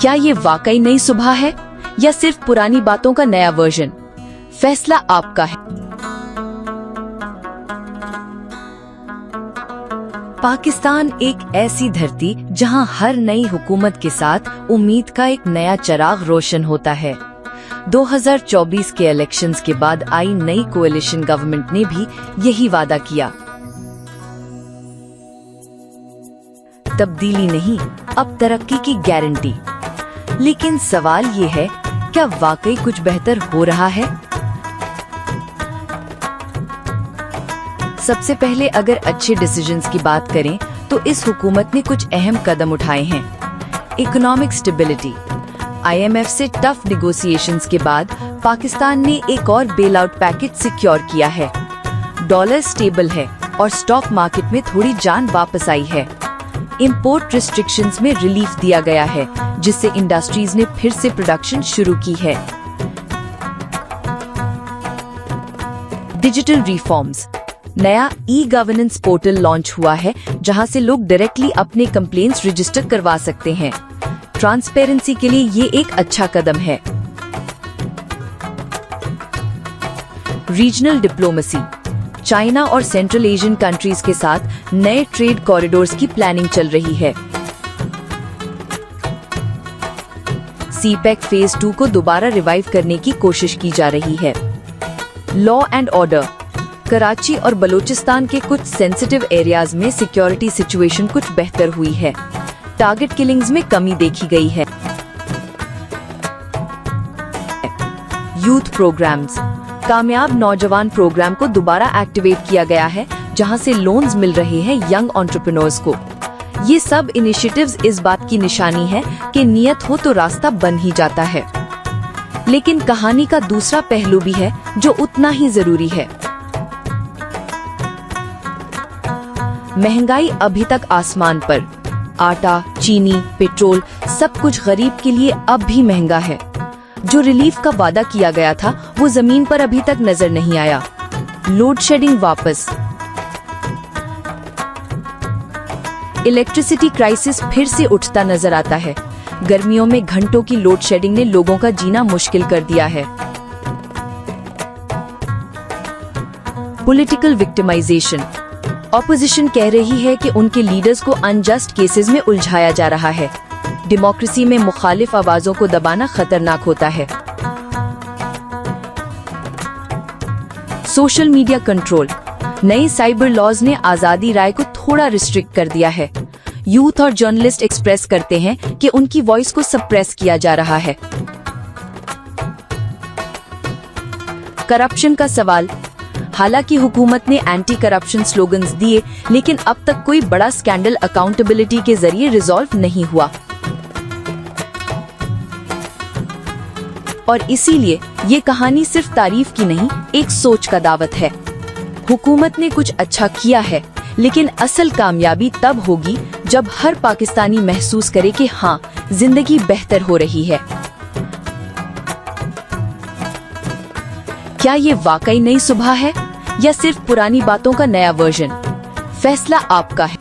क्या ये वाकई नई सुबह है या सिर्फ पुरानी बातों का नया वर्जन? फैसला आपका है। पाकिस्तान एक ऐसी धरती जहां हर नई हुकूमत के साथ उम्मीद का एक नया चिराग रोशन होता है। 2024 के इलेक्शंस के बाद आई नई कोएलिशन गवर्नमेंट ने भी यही वादा किया। तब्दीली नहीं, अब तरक्की की गारंटी। लेकिन सवाल ये है, क्या वाकई कुछ बेहतर हो रहा है? सबसे पहले अगर अच्छे डिसीजंस की बात करें तो इस हुकूमत ने कुछ अहम कदम उठाए हैं। Economic stability. IMF से टफ नेगोशिएशंस के बाद पाकिस्तान ने एक और बेल आउट पैकेज सिक्योर किया है। डॉलर स्टेबल है और स्टॉक मार्केट में थोड़ी जान वापस आई है। इंपोर्ट रिस्ट्रिक्शंस में रिलीफ दिया गया है, जिससे इंडस्ट्रीज ने फिर से प्रोडक्शन शुरू की है। Digital reforms. नया ई-गवर्नेंस पोर्टल लॉन्च हुआ है, जहां से लोग डायरेक्टली अपने कंप्लेंट्स रजिस्टर करवा सकते हैं। ट्रांसपेरेंसी के लिए ये एक अच्छा कदम है। Regional diplomacy. चाइना और सेंट्रल एशियन कंट्रीज के साथ नए ट्रेड कॉरिडोर्स की प्लानिंग चल रही है। CPEC फेज 2 को दोबारा रिवाइव करने की कोशिश की जा रही है। Law and order. कराची और बलूचिस्तान के कुछ सेंसिटिव एरियाज में सिक्योरिटी सिचुएशन कुछ बेहतर हुई है। टारगेट किलिंग्स में कमी देखी गई है। Youth programmes. कामयाब नौजवान प्रोग्राम को दोबारा एक्टिवेट किया गया है, जहां से लोन्स मिल रहे हैं यंग एंटरप्रेन्योर्स को। ये सब इनिशिएटिव्स इस बात की निशानी है कि नियत हो तो रास्ता बन ही जाता है। लेकिन कहानी का दूसरा पहलू भी है जो उतना ही जरूरी है। महंगाई अभी तक आसमान पर। आटा, चीनी, पेट्रोल सब कुछ गरीब के लिए अब भी महंगा है। जो रिलीफ का वादा किया गया था वो जमीन पर अभी तक नजर नहीं आया। लोड शेडिंग वापस। इलेक्ट्रिसिटी क्राइसिस फिर से उठता नजर आता है। गर्मियों में घंटों की लोड शेडिंग ने लोगों का जीना मुश्किल कर दिया है। Political victimisation. ऑपोजिशन कह रही है कि उनके लीडर्स को अनजस्ट केसेस में उलझाया जा रहा है। डेमोक्रेसी में मुखालिफ आवाजों को दबाना खतरनाक होता है। Social media control. नए साइबर लॉज ने आजादी राय को थोड़ा रिस्ट्रिक्ट कर दिया है। यूथ और जर्नलिस्ट एक्सप्रेस करते हैं कि उनकी वॉइस को सप्रेस किया जा रहा है। करप्शन का सवाल। हालांकि हुकूमत ने एंटी करप्शन स्लोगन्स दिए, लेकिन अब तक कोई बड़ा स्कैंडल अकाउंटेबिलिटी के जरिए रिजॉल्व नहीं हुआ। और इसीलिए ये कहानी सिर्फ तारीफ की नहीं, एक सोच का दावत है। हुकूमत ने कुछ अच्छा किया है, लेकिन असल कामयाबी तब होगी जब हर पाकिस्तानी महसूस करे कि हाँ, जिंदगी बेहतर हो रही है। क्या ये वाकई नई सुबह है या सिर्फ पुरानी बातों का नया वर्जन? फैसला आपका है।